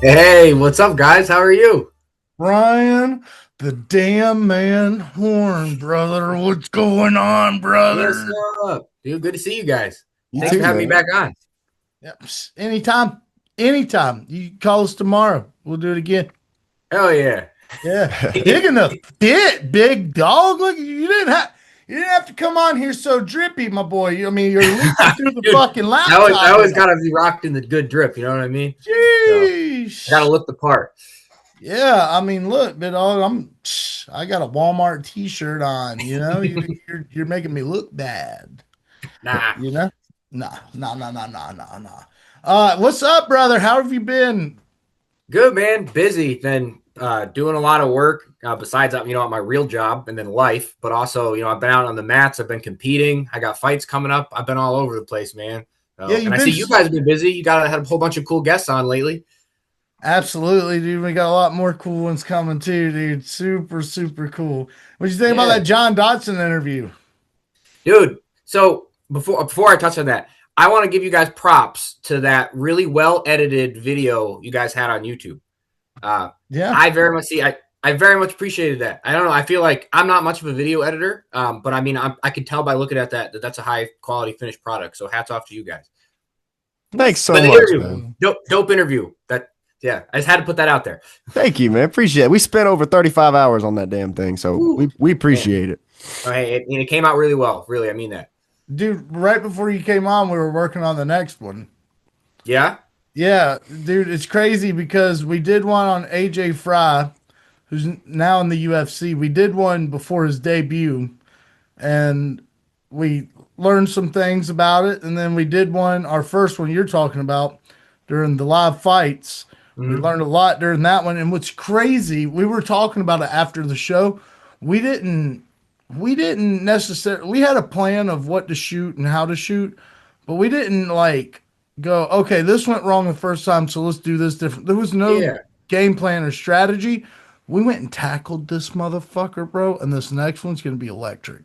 Hey, what's up, guys? How are you? Bryan, the damn man Horn, brother. What's going on, What's brother? up, dude? Good to see you guys. You Thanks too, for having me man. back on. Yep. Anytime. Anytime. You can call us tomorrow. We'll do it again. Hell yeah. Yeah. Digging the pit, big dog. Look, you didn't have to come on here so drippy, my boy. You're leaking through the Dude, fucking I laptop always now. gotta be rocked in the good drip, you know what I mean? So I gotta Jeez. look the part. Yeah, look, big dog, I got a Walmart t-shirt on, you're making me look bad. Nah. You know? Nah, nah, nah, nah, nah, nah, nah. What's up, brother? How have you been? Good, man. Busy. Been doing a lot of work besides my real job and then life, but also, I've been out on the mats, I've been competing, I got fights coming up, I've been all over the place, man. Yeah, So, and you've I been see you guys have been busy. You got had a whole bunch of cool guests on lately. absolutely, dude. We got a lot more cool ones coming too, dude. Super, super cool. What'd you think about Yeah. that John Dodson interview? Dude, so before I touch on that, I want to give you guys props to that really well edited video you guys had on YouTube. Uh, Yeah. I very much see. I very much appreciated that. I don't know. I feel like I'm not much of a video editor, but I mean, I can tell by looking at that's a high quality finished product. So hats off to you guys. Thanks so But the much, interview, man. dope interview. Yeah, I just had to put that out there. Thank you, man. Appreciate it. We spent over 35 hours on that damn thing, so Woo, we man. appreciate it. It came out really well. Really, I mean that. Dude, right before you came on, we were working on the next one. Yeah. Yeah, dude, it's crazy because we did one on AJ Fry, who's now in the UFC. We did one before his debut, and we learned some things about it. And then we did one, our first one you're talking about, during the live fights. We Mm-hmm. learned a lot during that one. And what's crazy, we were talking about it after the show. We didn't we didn't necessarily we had a plan of what to shoot and how to shoot, but we didn't like go, okay, this went wrong the first time, so let's do this different. There was no Yeah. game plan or strategy. We went and tackled this motherfucker, bro, and this next one's gonna be electric.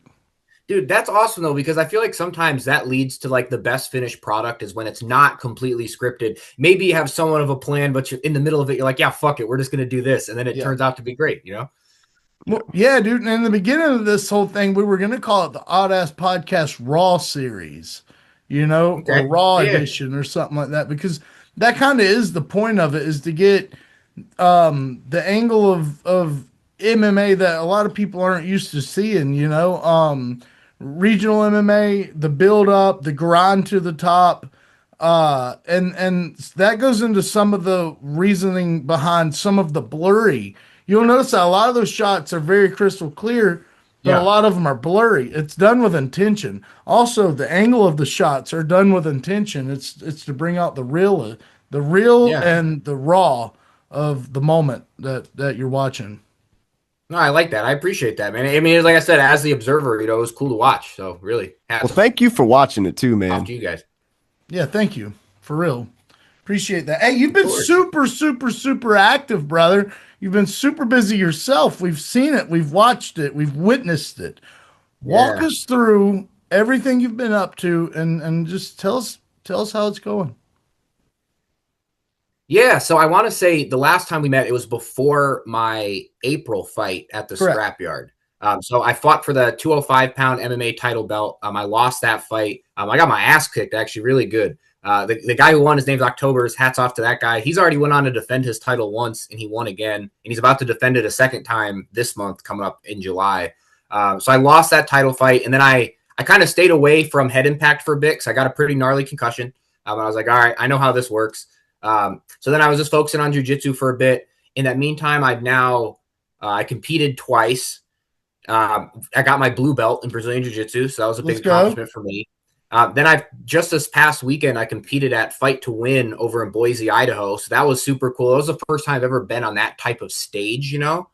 Dude, that's awesome though, because I feel like sometimes that leads to like the best finished product is when it's not completely scripted. Maybe you have somewhat of a plan, but you're in the middle of it. You're like, yeah, fuck it. We're just going to do this. And then it Yeah. turns out to be great, you know? Well, yeah, dude. And in the beginning of this whole thing, we were going to call it the Oddass Podcast Raw series, or Okay. Raw Yeah. Edition or something like that, because that kind of is the point of it, is to get the angle of MMA that a lot of people aren't used to seeing, regional MMA, the build up, the grind to the top. And that goes into some of the reasoning behind some of the blurry. You'll notice that a lot of those shots are very crystal clear, but a Yeah. lot of them are blurry. It's done with intention. Also, the angle of the shots are done with intention. It's to bring out the real Yeah. and the raw of the moment that you're watching. No, I like that. I appreciate that, man. I mean, like I said, as the observer, it was cool to watch. So really, Well, hats thank you for watching it too, off man. to you guys. Yeah, thank you. For real. Appreciate that. Hey, you've Of been course. super, super, super active, brother. You've been super busy yourself. We've seen it, we've watched it, we've witnessed it. Walk Yeah. us through everything you've been up to, and just tell us how it's going. Yeah, so I want to say the last time we met, it was before my April fight at the Correct. Scrapyard. So I fought for the 205-pound MMA title belt. I lost that fight. I got my ass kicked, actually, really good. The guy who won, his name's October's. Hats off to that guy. He's already went on to defend his title once, and he won again. And he's about to defend it a second time this month, coming up in July. So I lost that title fight, and then I kind of stayed away from head impact for a bit because I got a pretty gnarly concussion. I was like, all right, I know how this works. So then I was just focusing on jiu-jitsu for a bit. In that meantime, I competed twice. I got my blue belt in Brazilian jiu-jitsu, so that was a big Let's go. accomplishment for me. Then I just this past weekend, I competed at Fight to Win over in Boise, Idaho. So that was super cool. It was the first time I've ever been on that type of stage, you know?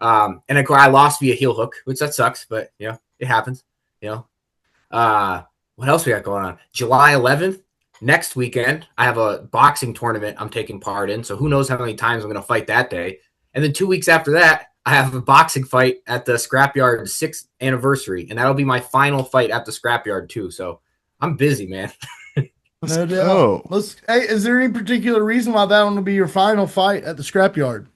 And of course, I lost via heel hook, which that sucks, but it happens, you know? What else we got going on? July 11th, next weekend, I have a boxing tournament I'm taking part in. So who knows how many times I'm going to fight that day. And then 2 weeks after that, I have a boxing fight at the Scrapyard 6th anniversary. And that'll be my final fight at the Scrapyard, too. So I'm busy, man. No doubt. go. Hey, is there any particular reason why that one will be your final fight at the Scrapyard?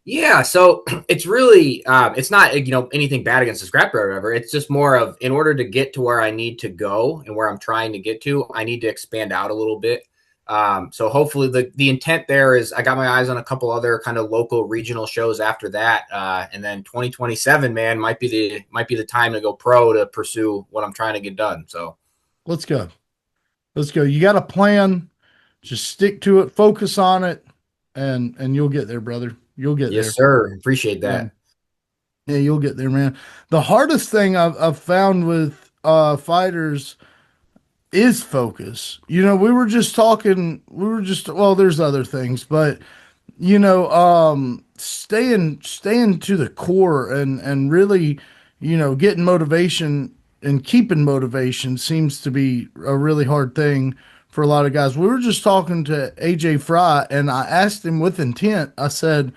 Yeah, so it's really it's not anything bad against the scrapper or whatever. It's just more of in order to get to where I need to go and where I'm trying to get to, I need to expand out a little bit. So hopefully the intent there is I got my eyes on a couple other kind of local regional shows after that, and then 2027, man, might be the time to go pro to pursue what I'm trying to get done. So Let's go. Let's go. You got a plan. Just stick to it. Focus on it, and you'll get there, brother. You'll get there. yes, sir. Appreciate that. Yeah, you'll get there, man. The hardest thing I've found with fighters is focus. Well, there's other things, but staying to the core and really, getting motivation and keeping motivation seems to be a really hard thing for a lot of guys. We were just talking to AJ Fry, and I asked him with intent. I said,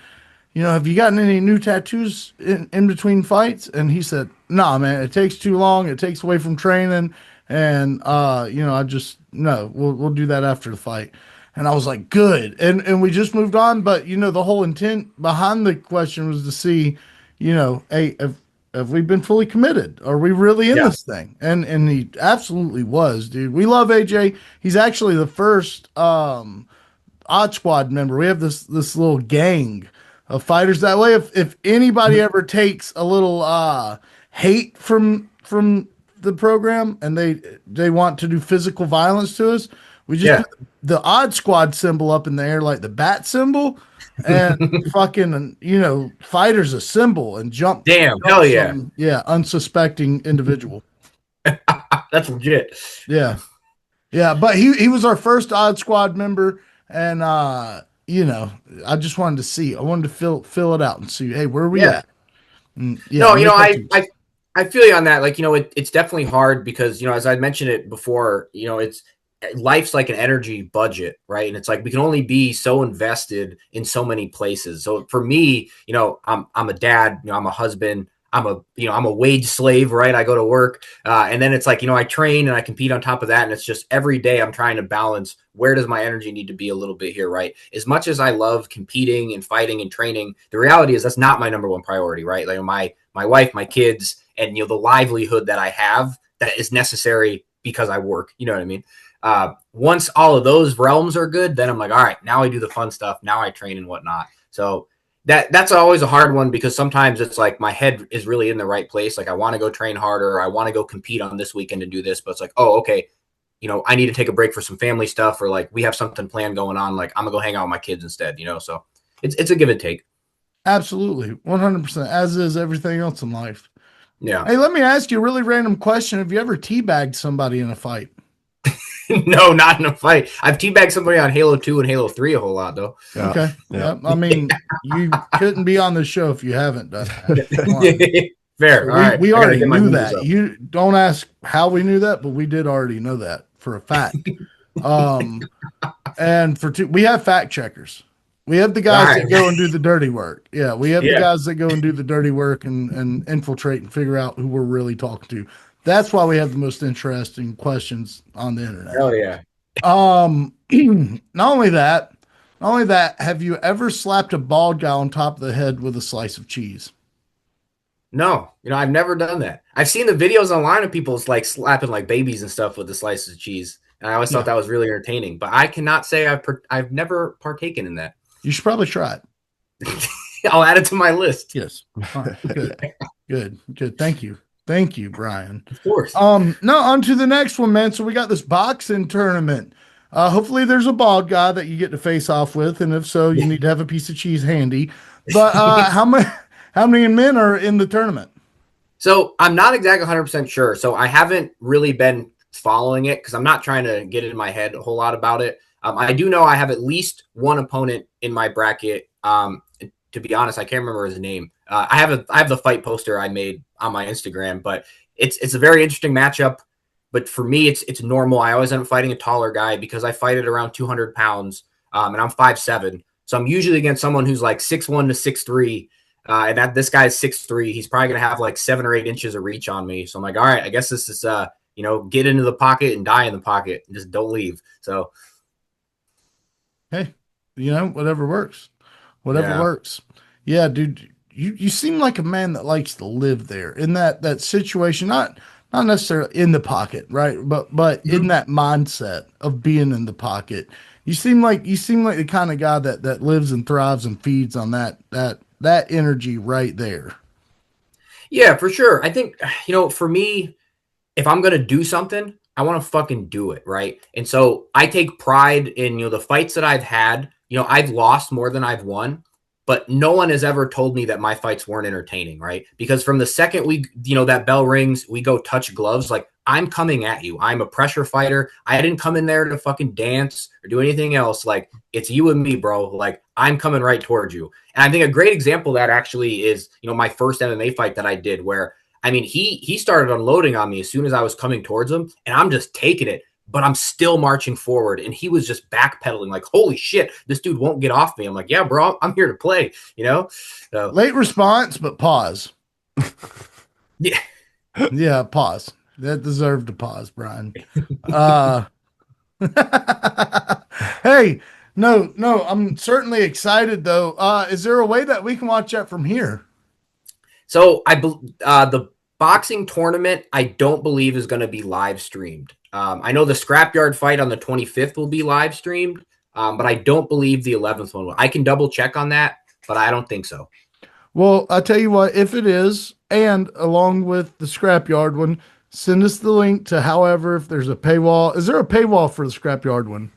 have you gotten any new tattoos in between fights? And he said, nah, man, it takes too long. It takes away from training. And, I just, no, we'll do that after the fight. And I was like, good. And we just moved on. But, the whole intent behind the question was to see, hey, have we been fully committed? Are we really in this thing? And he absolutely was, dude. We love AJ. He's actually the first, Odd Squad member. We have this little gang of fighters that way. If anybody ever takes a little hate from the program and they want to do physical violence to us, we just put the Odd Squad symbol up in the air like the bat symbol, and fucking fighters assemble and jump. Damn, hell yeah. Unsuspecting individual. That's legit. Yeah. But he was our first Odd Squad member, and I just wanted to see. I wanted to fill it out and see, hey, where are we at? And, I feel you on that. Like, it's definitely hard because, as I mentioned it before, life's like an energy budget, right? And it's like we can only be so invested in so many places. So for me, I'm a dad, I'm a husband, I'm a wage slave, right? I go to work, and then it's like I train and I compete on top of that, and it's just every day I'm trying to balance where does my energy need to be a little bit here, right? As much as I love competing and fighting and training, the reality is that's not my number one priority, right? Like my wife, my kids, and the livelihood that I have that is necessary because I work. You know what I mean? Once all of those realms are good, then I'm like, all right, now I do the fun stuff. Now I train and whatnot. So that's always a hard one because sometimes it's like my head is really in the right place. Like I want to go train harder. I want to go compete on this weekend and do this, but it's like, oh, okay. I need to take a break for some family stuff, or like we have something planned going on. Like I'm gonna go hang out with my kids instead, so it's a give and take. Absolutely. 100%, as is everything else in life. Yeah. Hey, let me ask you a really random question. Have you ever teabagged somebody in a fight? No, not in a fight. I've teabagged somebody on Halo 2 and Halo 3 a whole lot, though. Yeah. Okay. Yeah. I mean, you couldn't be on the show if you haven't done that. Fair. All right. We already knew that. You don't ask how we knew that, but we did already know that for a fact. And we have fact checkers. We have the guys that go and do the dirty work. Yeah, we have the guys that go and do the dirty work and infiltrate and figure out who we're really talking to. That's why we have the most interesting questions on the internet. Oh yeah. Not only that, have you ever slapped a bald guy on top of the head with a slice of cheese? No, I've never done that. I've seen the videos online of people like slapping like babies and stuff with the slices of cheese, and I always thought that was really entertaining. But I cannot say I've never partaken in that. You should probably try it. I'll add it to my list. Yes. All right. Good. Thank you, Bryan. Of course. Now on to the next one, man. So we got this boxing tournament. Hopefully there's a bald guy that you get to face off with, and if so, you need to have a piece of cheese handy. But how many men are in the tournament? So I'm not exactly 100% sure. So I haven't really been following it because I'm not trying to get in my head a whole lot about it. I do know I have at least one opponent in my bracket. To be honest, I can't remember his name. I have the fight poster I made on my Instagram, but it's a very interesting matchup. But for me, it's normal. I always end up fighting a taller guy because I fight at around 200 pounds, and I'm 5'7". So I'm usually against someone who's like 6'1" to 6'3", and this guy's 6'3". He's probably gonna have like 7 or 8 inches of reach on me. So I'm like, all right, I guess this is get into the pocket and die in the pocket and just don't leave. So, Hey, whatever works. Whatever yeah. works. Yeah, dude, you seem like a man that likes to live there in that situation, not necessarily in the pocket, right? But in that mindset of being in the pocket. You seem like the kind of guy that lives and thrives and feeds on that energy right there. Yeah, for sure. I think, for me, if I'm gonna do something, I want to fucking do it, right? And so I take pride in the fights that I've had. I've lost more than I've won, but no one has ever told me that my fights weren't entertaining, right? Because from the second that bell rings, we go touch gloves. Like, I'm coming at you. I'm a pressure fighter. I didn't come in there to fucking dance or do anything else. Like, it's you and me, bro. Like, I'm coming right towards you. And I think a great example of that actually is, my first MMA fight that I did where I mean, he started unloading on me as soon as I was coming towards him, and I'm just taking it, but I'm still marching forward. And he was just backpedaling, like, holy shit, this dude won't get off me. I'm like, yeah, bro, I'm here to play, So, Late response, but pause. yeah. Yeah, pause. That deserved a pause, Bryan. Uh Hey, no, I'm certainly excited though. Is there a way that we can watch that from here? So the boxing tournament, I don't believe is going to be live streamed. I know the Scrapyard fight on the 25th will be live streamed, but I don't believe the 11th one will. I can double check on that, but I don't think so. Well, I tell you what, if it is, and along with the Scrapyard one, send us the link to however if there's a paywall. Is there a paywall for the Scrapyard one?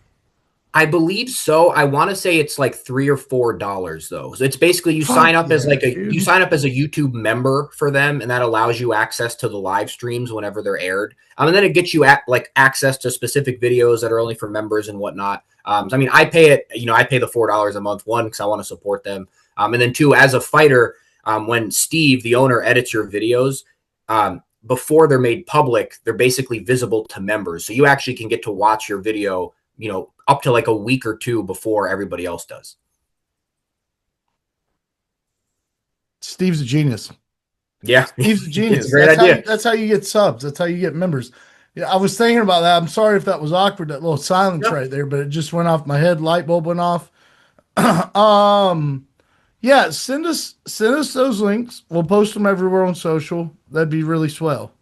I believe so. I want to say it's like $3 or $4 though. So it's basically you Fuck sign up yeah, as dude. you sign up as a YouTube member for them, and that allows you access to the live streams whenever they're aired. And then it gets you access to specific videos that are only for members and whatnot. So, I mean, I pay it. I pay the $4 a month, one, because I want to support them, and then two, as a fighter, when Steve, the owner, edits your videos. Before they're made public, they're basically visible to members. So you actually can get to watch your video, up to like a week or two before everybody else does. Steve's a genius. Yeah. Steve's a genius. It's a great idea. That's how you get subs. That's how you get members. Yeah, I was thinking about that. I'm sorry if that was awkward, that little silence right there, but it just went off my head. Light bulb went off. Yeah, send us those links. We'll post them everywhere on social. That'd be really swell.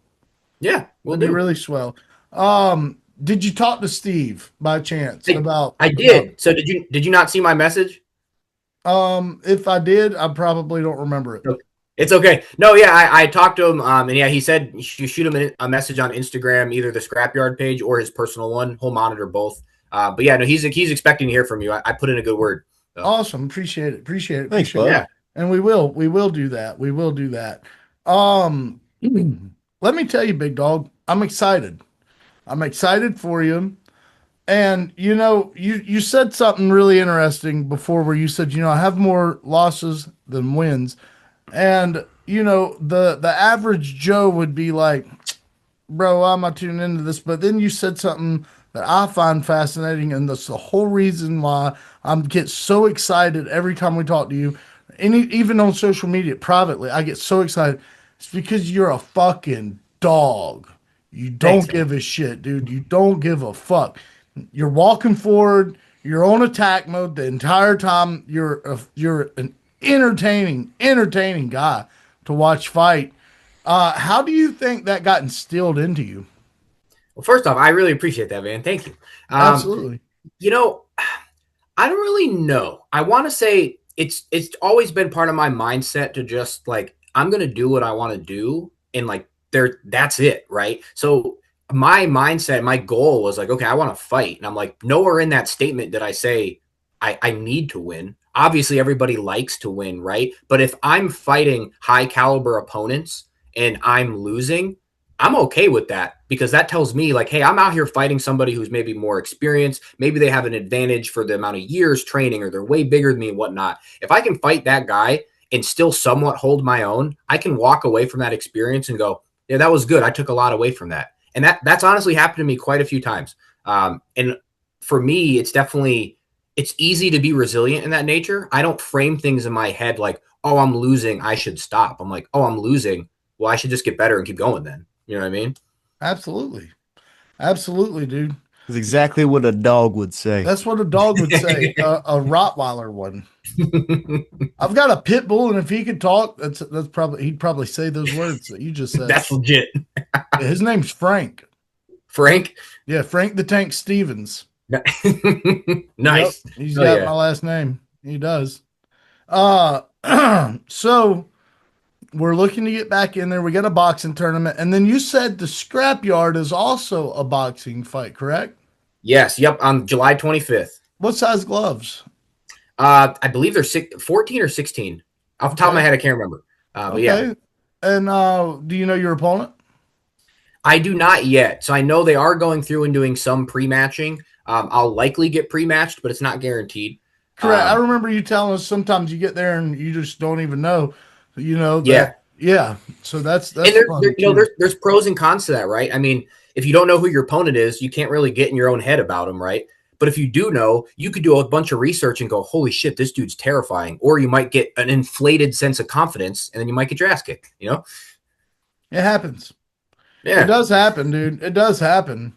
Yeah, we'll That'd do. be really swell. Did you talk to Steve by chance about? I did. So did you not see my message? If I did, I probably don't remember it. Okay. It's okay. No, yeah, I talked to him, and yeah, he said you shoot him a message on Instagram, either the Scrapyard page or his personal one. He'll monitor both. But yeah, no, he's expecting to hear from you. I put in a good word. So. Awesome. Appreciate it. Thanks, bud. Yeah. And we will do that. We will do that. Let me tell you, big dog, I'm excited. I'm excited for you. And you said something really interesting before where you said, I have more losses than wins. And the average Joe would be like, bro, why am I tuning into this? But then you said something that I find fascinating, and that's the whole reason why I get so excited every time we talk to you. And even on social media, privately, I get so excited. It's because you're a fucking dog. You don't Thanks, give a shit, dude. You don't give a fuck. You're walking forward. You're on attack mode the entire time. You're an entertaining guy to watch fight. How do you think that got instilled into you? Well, first off, I really appreciate that, man. Thank you. Absolutely. I don't really know. I want to say it's always been part of my mindset to just like, I'm going to do what I want to do. And like, that's it. Right. So my mindset, my goal was like, okay, I want to fight. And I'm like, nowhere in that statement did I say I need to win. Obviously everybody likes to win. Right. But if I'm fighting high caliber opponents and I'm losing, I'm okay with that, because that tells me like, hey, I'm out here fighting somebody who's maybe more experienced. Maybe they have an advantage for the amount of years training, or they're way bigger than me and whatnot. If I can fight that guy and still somewhat hold my own, I can walk away from that experience and go, yeah, that was good. I took a lot away from that. And that's honestly happened to me quite a few times. And for me, it's easy to be resilient in that nature. I don't frame things in my head like, oh, I'm losing, I should stop. I'm like, oh, I'm losing, well, I should just get better and keep going then. You know what I mean? Absolutely. Absolutely, dude. That's exactly what a dog would say. That's what a dog would say. A Rottweiler one. I've got a pit bull, and if he could talk, that's probably he'd probably say those words that you just said. That's legit. His name's Frank. Frank. Yeah, Frank the Tank Stevens. Yep, Nice. he's Oh got yeah. my last name. He does. Uh, so we're looking to get back in there. We got a boxing tournament, and then you said the Scrapyard is also a boxing fight, correct? Yes. Yep. On July 25th. What size gloves? I believe they're 14 or 16. Off the top of my Okay. head, I can't remember. But yeah, Okay. And do you know your opponent? I do not yet. So I know they are going through and doing some pre-matching. I'll likely get pre-matched, but it's not guaranteed. Correct. I remember you telling us sometimes you get there and you just don't even know, Yeah. that. Yeah. So And that's fun too. there's pros and cons to that, right? I mean, if you don't know who your opponent is, you can't really get in your own head about him, right? But if you do know, you could do a bunch of research and go, "Holy shit, this dude's terrifying!" Or you might get an inflated sense of confidence, and then you might get your ass kicked. You know? It happens. It Yeah, does happen, dude. It does happen.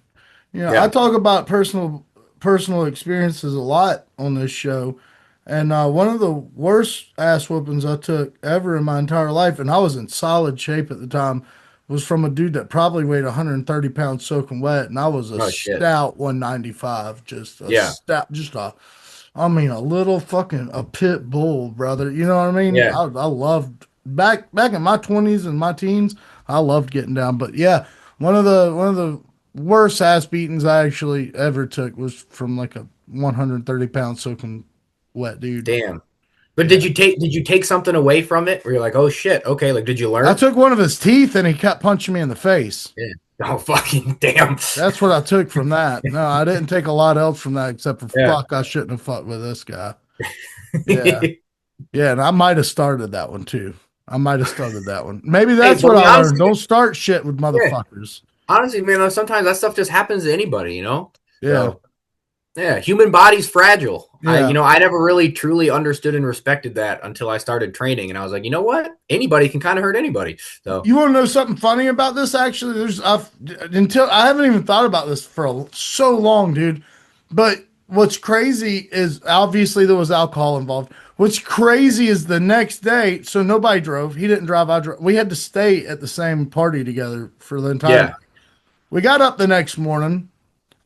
I yeah, talk about personal experiences a lot on this show, and one of the worst ass whoopings I took ever in my entire life, and I was in solid shape at the time, was from a dude that probably weighed 130 pounds soaking wet, and I was a oh shit, stout 195, just a yeah, stout, I mean, a little fucking a pit bull, brother. You know what I mean? yeah. I loved back in my 20s and my teens. I loved getting down, but yeah, one of the worst ass beatings I actually ever took was from like a 130-pound soaking wet dude. Damn. But Yeah, did you take something away from it? Where you're like, "Oh shit, okay." Like, did you I learn? took one of his teeth and he kept punching me in the face. Yeah. Oh fucking damn. That's what I took from that. No, I didn't take a lot else from that except for Yeah. fuck, I shouldn't have fucked with this guy. Yeah. Yeah, and I might have started that one too. I might have started that one. Maybe Hey, that's but what we I learned. honestly, Don't start shit with yeah. motherfuckers. Honestly, man, sometimes that stuff just happens to anybody, you know? Yeah. So, yeah, human body's fragile. Yeah. I never really truly understood and respected that until I started training. And I was like, you know what? Anybody can kind of hurt anybody. So, You want to know something funny about this? Actually, until I haven't even thought about this for so long, dude. But what's crazy is obviously there was alcohol involved. What's crazy is the next day, so nobody drove. He didn't drive. I drove. We had to stay at the same party together for the entire yeah. night. We got up the next morning.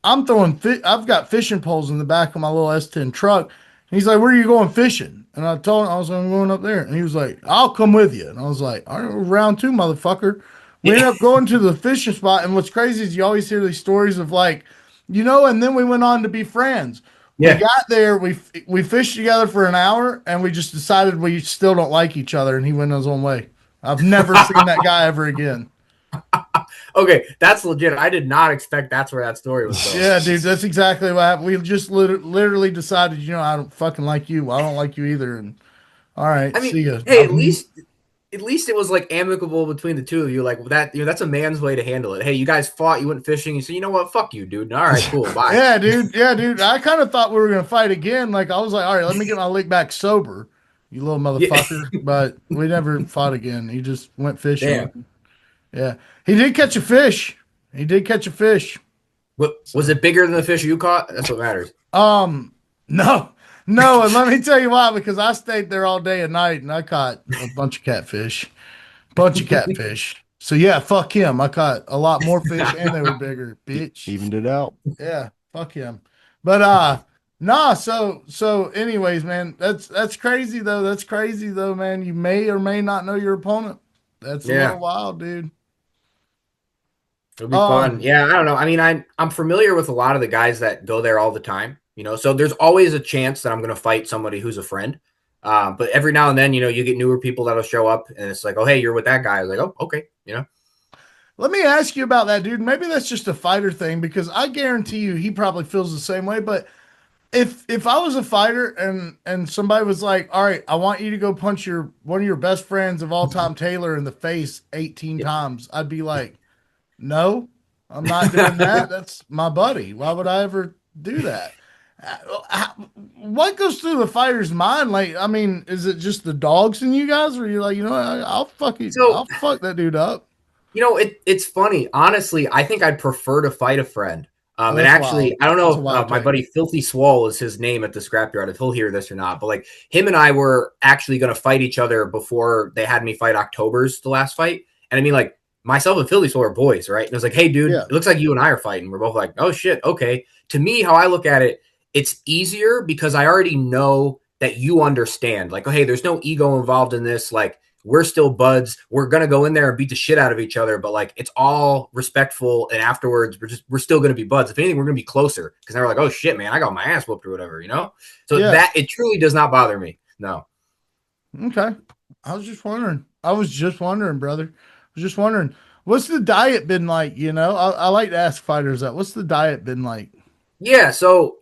I'm throwing. I've got fishing poles in the back of my little S10 truck. And he's like, "Where are you going fishing?" And I told him I was like, "I'm going up there." And he was like, "I'll come with you." And I was like, "All right, round two, motherfucker." We ended Yeah. up going to the fishing spot. And what's crazy is you always hear these stories of like, and then we went on to be friends. We Yeah. got there, we fished together for an hour, and we just decided we still don't like each other. And he went his own way. I've never seen that guy ever again. Okay. That's legit. I did not expect that's where that story was going. Yeah, dude, that's exactly what happened. We just literally decided, I don't fucking like you. I don't like you either. And all right, I mean, see ya. hey, at least it was like amicable between the two of you. Like that, that's a man's way to handle it. Hey, you guys fought, you went fishing, you said, you know what, fuck you, dude. All right, cool, bye. Yeah, dude. Yeah, dude. I kind of thought we were gonna fight again. Like I was like, all right, let me get my lick back sober, you little Yeah. motherfucker. But we never fought again. He just went Damn. fishing. Yeah, he did catch a fish. He did catch a fish. What was it bigger than the fish you caught? That's what matters. No, no, and let me tell you why. Because I stayed there all day and night, and I caught a bunch of catfish. Bunch of catfish. So yeah, fuck him. I caught a lot more fish, and they were bigger, bitch. Evened it out. Yeah, fuck him. But nah. So anyways, man, that's crazy though. That's crazy though, man. You may or may not know your opponent. That's a Yeah. little wild, dude. It'll be fun. Um, Yeah, I don't know. I mean, I'm familiar with a lot of the guys that go there all the time, so there's always a chance that I'm going to fight somebody who's a friend. But every now and then, you get newer people that'll show up and it's like, oh, hey, you're with that guy. I was like, oh, okay. Let me ask you about that, dude. Maybe that's just a fighter thing because I guarantee you he probably feels the same way. But if I was a fighter and somebody was like, "All right, I want you to go punch your one of your best friends of all time, Taylor, in the face 18 times," I'd be like, "No, I'm not doing that. That's my buddy. Why would I ever do that?" What goes through the fighter's mind? Like, I mean, is it just the dogs in you guys, or you're like, I'll fuck it, So I'll fuck that dude up. It's funny. Honestly, I think I'd prefer to fight a friend. Oh, And that's actually, wild. I don't That's a know wild if my take. buddy Filthy Swole is his name at the Scrapyard, if he'll hear this or not. But like him and I were actually going to fight each other before they had me fight October's the last fight. And I mean, like myself and Filthy Swole are boys, right? And it was like, hey, dude, Yeah. it looks like you and I are fighting. We're both like, oh shit, okay. To me, how I look at it, it's easier because I already know that you understand. Like, oh, hey, there's no ego involved in this. Like, we're still buds. We're gonna go in there and beat the shit out of each other, but like it's all respectful. And afterwards, we're still gonna be buds. If anything, we're gonna be closer because they're like, oh shit, man, I got my ass whooped or whatever, you know. So Yeah. that it truly does not bother me. No. Okay. I was just wondering. Brother. I was just wondering. What's the diet been like? I like to ask fighters that. What's the diet been like? Yeah, so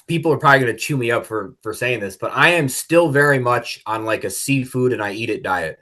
people are probably gonna chew me up for saying this, but I am still very much on like a seafood and I eat it diet.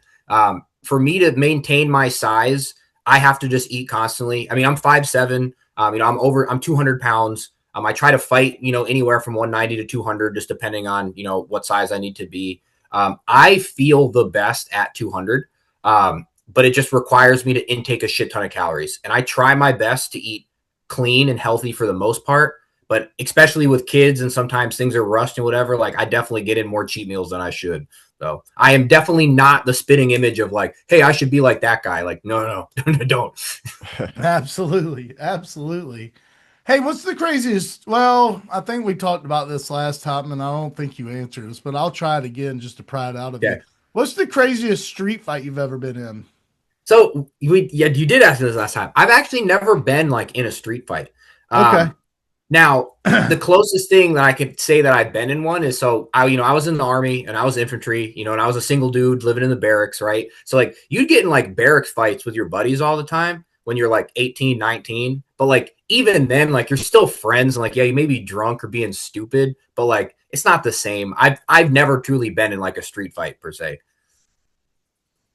For me to maintain my size, I have to just eat constantly. I mean, I'm 5'7". I'm 200 pounds. I try to fight, anywhere from 190 to 200, just depending on what size I need to be. I feel the best at 200, but it just requires me to intake a shit ton of calories, and I try my best to eat clean and healthy for the most part. But especially with kids and sometimes things are rushed and whatever, like I definitely get in more cheat meals than I should. So I am definitely not the spitting image of like, hey, I should be like that guy. Like, no, don't. Absolutely. Absolutely. Hey, what's the craziest? Well, I think we talked about this last time and I don't think you answered us, but I'll try it again just to pry it out of Yeah. you. What's the craziest street fight you've ever been in? So you did ask this last time. I've actually never been like in a street fight. Okay. Now, the closest thing that I could say that I've been in one is I was in the army and I was infantry, and I was a single dude living in the barracks, right? So like you'd get in like barracks fights with your buddies all the time when you're like 18, 19. But like even then, like you're still friends and like, yeah, you may be drunk or being stupid, but like it's not the same. I've never truly been in like a street fight per se.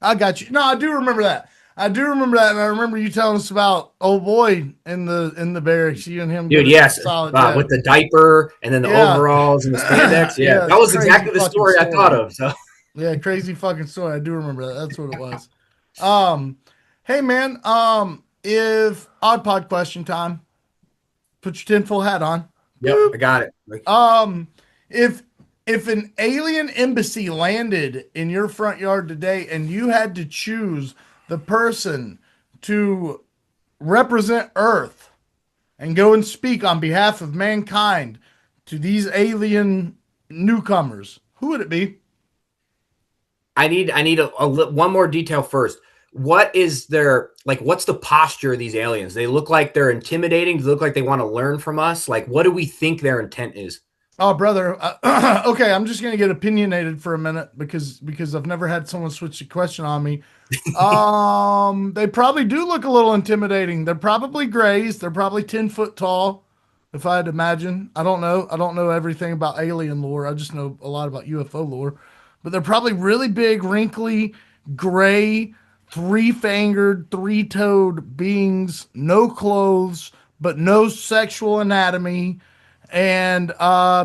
I got you. No, I do remember that. And I remember you telling us about old boy in the barracks. You and him, Dude, giving yes, solid. with the diaper and then the Yeah. overalls and the spandex. Yeah, Yeah, that was crazy exactly the fucking story I thought story. of. So Yeah, crazy fucking story. I do remember that. That's what it was. Hey man, if odd pod question time, put your tinfoil hat on. yep, Boop. I got it. If an alien embassy landed in your front yard today and you had to choose the person to represent Earth and go and speak on behalf of mankind to these alien newcomers, who would it be? I need one more detail first. What is their like? What's the posture of these aliens? They look like they're intimidating. Do they look like they want to learn from us? Like, what do we think their intent is? Oh, brother. Okay, I'm just gonna get opinionated for a minute because I've never had someone switch the question on me. They probably do look a little intimidating. They're probably grays. They're probably 10 foot tall, if I had to imagine. I don't know. I don't know everything about alien lore. I just know a lot about UFO lore. But they're probably really big, wrinkly, gray, three-fingered, three-toed beings, no clothes, but no sexual anatomy. And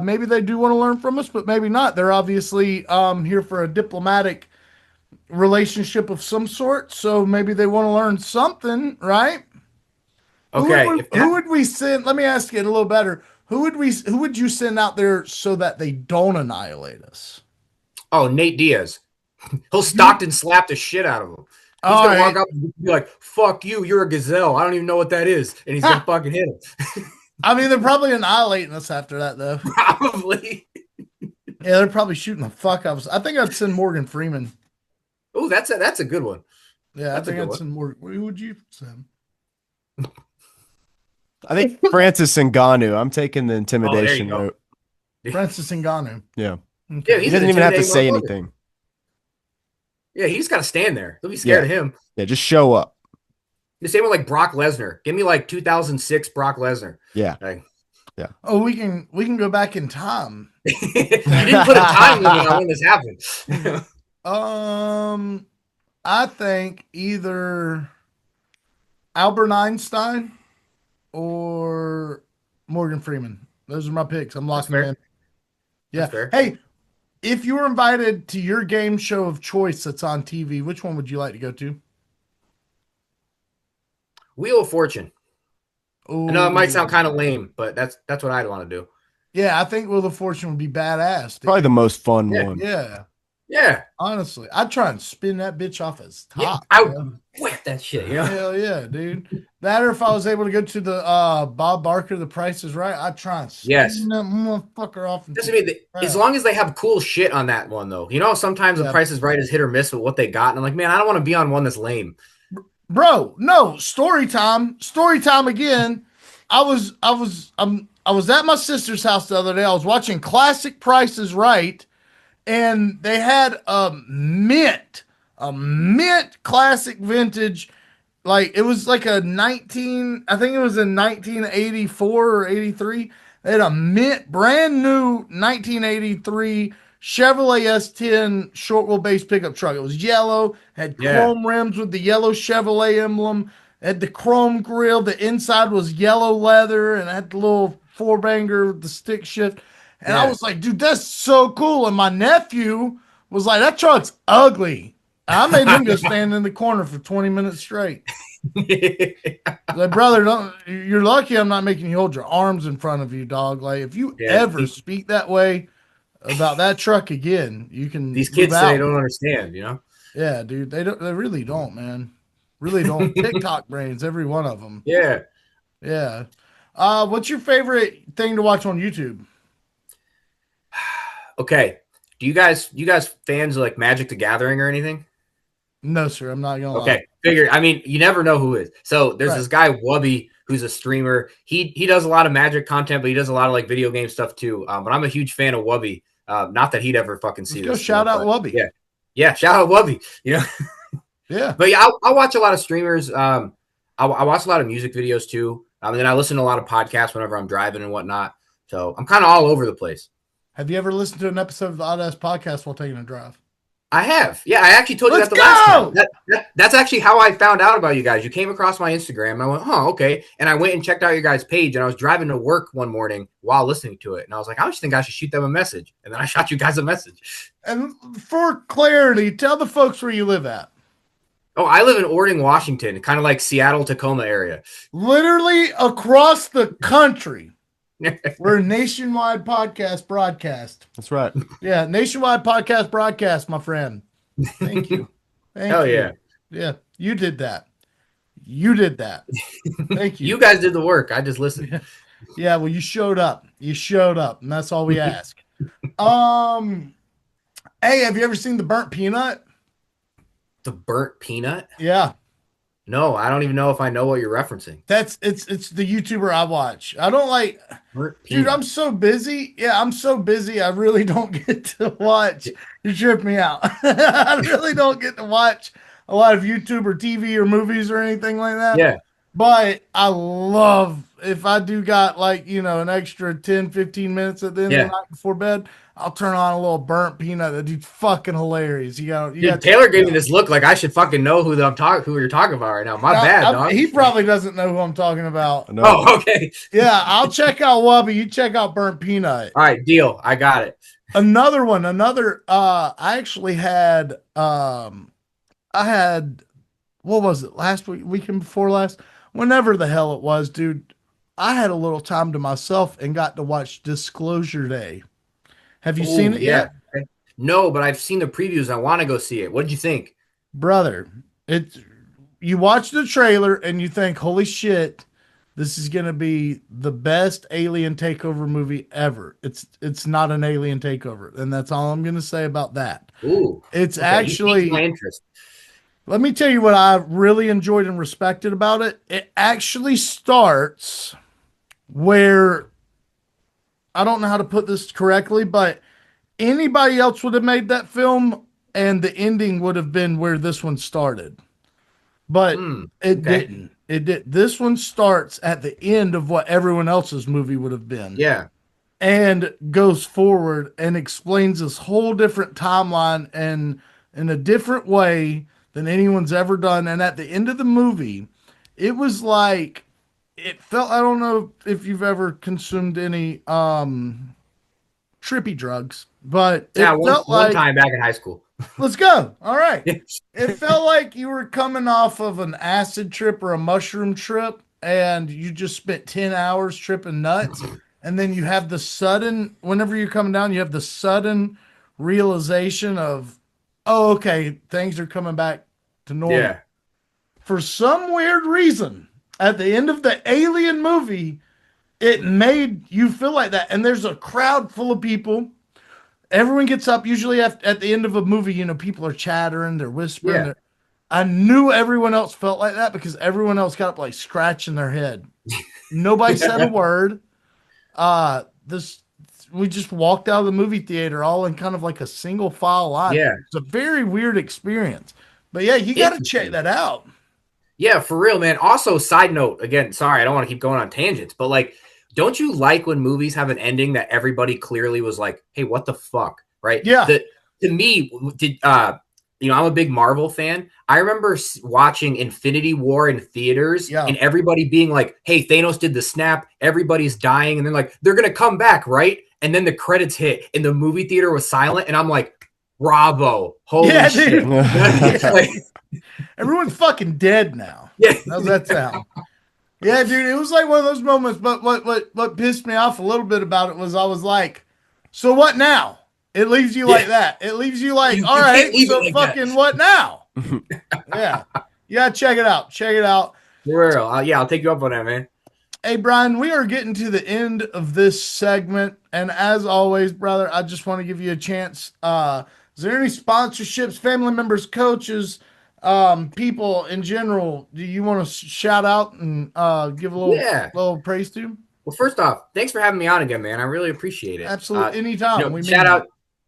maybe they do want to learn from us, but maybe not. They're obviously here for a diplomatic relationship of some sort, so maybe they want to learn something, right? Okay, Who would we send? Let me ask it a little better. Who would you send out there so that they don't annihilate us? oh, Nate Diaz, he'll Stockton slap the shit out of him. He's All gonna right. walk up and be like, "Fuck you, you're a gazelle. I don't even know what that is," and he's gonna fucking hit him. I mean, they're probably annihilating us after that, though. Probably. Yeah, they're probably shooting the fuck out of us. I think I'd send Morgan Freeman. Oh, that's a good one. Yeah, That's I a think good I'd one. send Morgan. Who would you send? I think Francis Ngannou. I'm taking the Oh, there you intimidation go. route. Francis Ngannou. Yeah. Yeah, Okay. He he's doesn't an even have to intimidating say motherfucker. anything. Yeah, he just got to stand there. They'll be scared of him. Yeah, just show up. The same with like Brock Lesnar. Give me like 2006 Brock Lesnar. Yeah. Like, Oh, we can go back in time. you didn't put a time limit on when this happened. I think either Albert Einstein or Morgan Freeman. Those are my picks. I'm That's locking them fair. in. Yeah. That's fair. Hey, if you were invited to your game show of choice that's on TV, which one would you like to go to? Wheel of Fortune. Ooh. I know it might sound kind of lame, but that's what I'd want to do. Yeah, I think Wheel of Fortune would be badass. Dude. Probably the most fun Yeah. one. Yeah. Yeah. Honestly, I'd try and spin that bitch off its top. I would whip that shit, Hell yeah, dude. That or if I was able to go to the Bob Barker, The Price is Right, I'd try and spin Yes. that motherfucker off. As long as they have cool shit on that one, though. Sometimes The Price is Right is hit or miss with what they got. And I'm like, man, I don't want to be on one that's lame. Bro, no, story time. Story time again. I was at my sister's house the other day. I was watching classic Price is Right, and they had a mint classic vintage. Like it was like I think it was in 1984 or 83. They had a mint brand new 1983 Chevrolet S10 short wheelbase pickup truck. It was yellow, had chrome rims with the yellow Chevrolet emblem, had the chrome grill. The inside was yellow leather and had the little four banger with the stick shift. And I was like, dude, that's so cool. And my nephew was like, that truck's ugly. I made him go stand in the corner for 20 minutes straight. Like, brother, you're lucky I'm not making you hold your arms in front of you, dog. Like, if you ever speak that way about that truck again, you can. These kids today don't understand, Yeah, dude, they really don't, man. Really don't. TikTok brains, every one of them. Yeah. Yeah. What's your favorite thing to watch on YouTube? Okay. Do you guys fans of like Magic the Gathering or anything? No, sir. I'm not gonna lie. Okay. Figure. I mean, you never know who is. So there's this guy Wubby who's a streamer. He does a lot of Magic content, but he does a lot of like video game stuff too. But I'm a huge fan of Wubby. Not that he'd ever fucking see this. Go shout out Wubby. Yeah. Yeah. Shout out Wubby. Yeah. But yeah, I'll watch a lot of streamers. I watch a lot of music videos too. And then I listen to a lot of podcasts whenever I'm driving and whatnot. So I'm kind of all over the place. Have you ever listened to an episode of the Oddass podcast while taking a drive? I have. Yeah, I actually told you that the last time. That's actually how I found out about you guys. You came across my Instagram, and I went, oh, okay. And I went and checked out your guys' page, and I was driving to work one morning while listening to it. And I was like, I just think I should shoot them a message. And then I shot you guys a message. And for clarity, tell the folks where you live at. Oh, I live in Burlington, Washington, kind of like Seattle, Tacoma area. Literally across the country. We're a nationwide podcast broadcast. That's right. Yeah, nationwide podcast broadcast, my friend. Thank you. Hell yeah. Yeah, you did that. You did that. Thank you. You guys did the work. I just listened. Yeah, well, you showed up. You showed up, and that's all we ask. Hey, have you ever seen The Burnt Peanut? The Burnt Peanut? Yeah. No, I don't even know if I know what you're referencing. It's the YouTuber I watch. I don't like, dude, I'm so busy. Yeah, I'm so busy. I really don't get to watch. You trip me out. I really don't get to watch a lot of YouTube or TV or movies or anything like that. Yeah. But I love, if I do got like, an extra 10, 15 minutes at the end of the night before bed, I'll turn on a little Burnt Peanut. That dude's fucking hilarious. Dude, Taylor gave me this look like I should fucking know who you're talking about right now. My bad, dog. He probably doesn't know who I'm talking about. No. Oh, okay. Yeah, I'll check out Wubby. You check out Burnt Peanut. All right, deal. I got it. Another one. I actually had, what was it? Last weekend before last? Whenever the hell it was, dude. I had a little time to myself and got to watch Disclosure Day. Have you seen it yet? No, but I've seen the previews. I want to go see it. What did you think? Brother, you watch the trailer and you think, holy shit, this is going to be the best alien takeover movie ever. It's not an alien takeover. And that's all I'm going to say about that. Ooh. It's actually my interest. Let me tell you what I really enjoyed and respected about it. It actually starts where, I don't know how to put this correctly, but anybody else would have made that film and the ending would have been where this one started. But it didn't. It did. This one starts at the end of what everyone else's movie would have been. Yeah. And goes forward and explains this whole different timeline and in a different way than anyone's ever done. And at the end of the movie, it was like, it felt, I don't know if you've ever consumed any trippy drugs, but it felt like one time back in high school. Let's go. All right. It felt like you were coming off of an acid trip or a mushroom trip, and you just spent 10 hours tripping nuts. And then you have the sudden, whenever you're coming down, you have the sudden realization of, oh, okay, things are coming back to normal. Yeah. For some weird reason, at the end of the Alien movie, it made you feel like that. And there's a crowd full of people. Everyone gets up. Usually at the end of a movie, you know, people are chattering, they're whispering. Yeah. I knew everyone else felt like that because everyone else got up like scratching their head. Nobody said a word. We just walked out of the movie theater all in kind of like a single file line. Yeah. It's a very weird experience. But yeah, you got to check that out. Yeah, for real, man. Also, side note, again, sorry, I don't want to keep going on tangents, but like, don't you like when movies have an ending that everybody clearly was like, hey, what the fuck? Right? Yeah. To me, you know, I'm a big Marvel fan. I remember watching Infinity War in theaters and everybody being like, hey, Thanos did the snap. Everybody's dying. And then like, they're going to come back, right? And then the credits hit and the movie theater was silent. And I'm like, bravo. Holy shit. Like, everyone's fucking dead now. Yeah. How's that sound? Yeah, dude, it was like one of those moments. But what pissed me off a little bit about it was I was like, so what now? It leaves you like that. It leaves you like, all right, so like fucking that. What now? Yeah. Yeah, check it out. Check it out. For real. Yeah, I'll take you up on that, man. Hey, Bryan, we are getting to the end of this segment. And as always, brother, I just want to give you a chance. Is there any sponsorships, family members, coaches, people in general, do you want to shout out and give a little praise to? Well, first off, thanks for having me on again, man. I really appreciate it. Absolutely. Anytime. You know,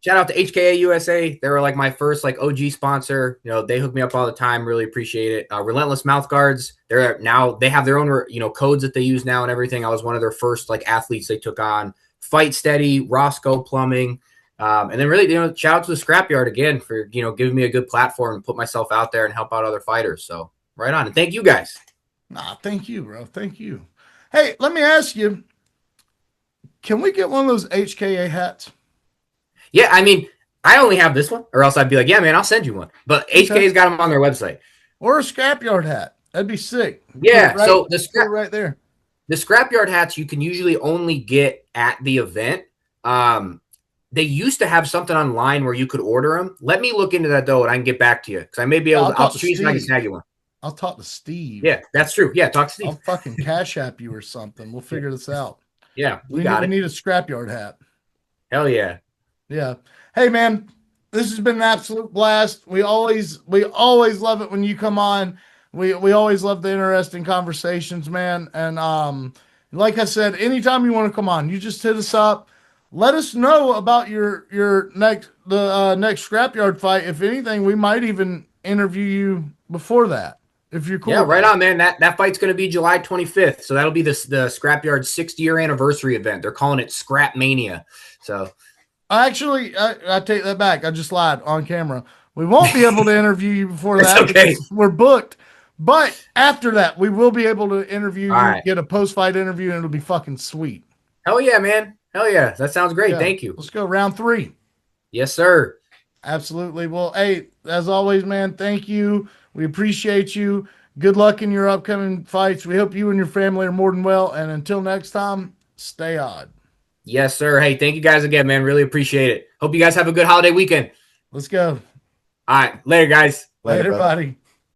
shout out to HKA USA. They were like my first like OG sponsor. You know, they hook me up all the time. Really appreciate it. Relentless Mouth Guards. They have their own, you know, codes that they use now and everything. I was one of their first like athletes they took on. Fight Steady, Roscoe Plumbing. And then really, you know, shout out to the Scrapyard again for, you know, giving me a good platform to put myself out there and help out other fighters. So right on. And thank you guys. Nah, thank you, bro. Thank you. Hey, let me ask you, can we get one of those HKA hats? Yeah, I mean, I only have this one, or else I'd be like, yeah, man, I'll send you one. But HKA's got them on their website. Or a Scrapyard hat. That'd be sick. Yeah, so right there. The Scrapyard hats you can usually only get at the event. They used to have something online where you could order them. Let me look into that, though, and I can get back to you. Because I may be able to. I'll see if I can snag you one. I'll talk to Steve. Yeah, that's true. Yeah, talk to Steve. I'll fucking Cash App you or something. We'll figure this out. Yeah, we need a Scrapyard hat. Hell yeah. Yeah. Hey, man, this has been an absolute blast. We always love it when you come on. We always love the interesting conversations, man. And like I said, anytime you want to come on, you just hit us up. Let us know about your next Scrapyard fight. If anything, we might even interview you before that. If you're cool. Yeah, right on, man. That fight's going to be July 25th. So that'll be the Scrapyard 60-year anniversary event. They're calling it Scrap Mania. So actually, I take that back. I just lied on camera. We won't be able to interview you before that because we're booked. But after that, we will be able to interview you, get a post-fight interview, and it'll be fucking sweet. Hell yeah, man. Hell yeah. That sounds great. Yeah. Thank you. Let's go round 3. Yes, sir. Absolutely. Well, hey, as always, man, thank you. We appreciate you. Good luck in your upcoming fights. We hope you and your family are more than well. And until next time, stay odd. Yes, sir. Hey, thank you guys again, man. Really appreciate it. Hope you guys have a good holiday weekend. Let's go. All right. Later, guys. Later, buddy.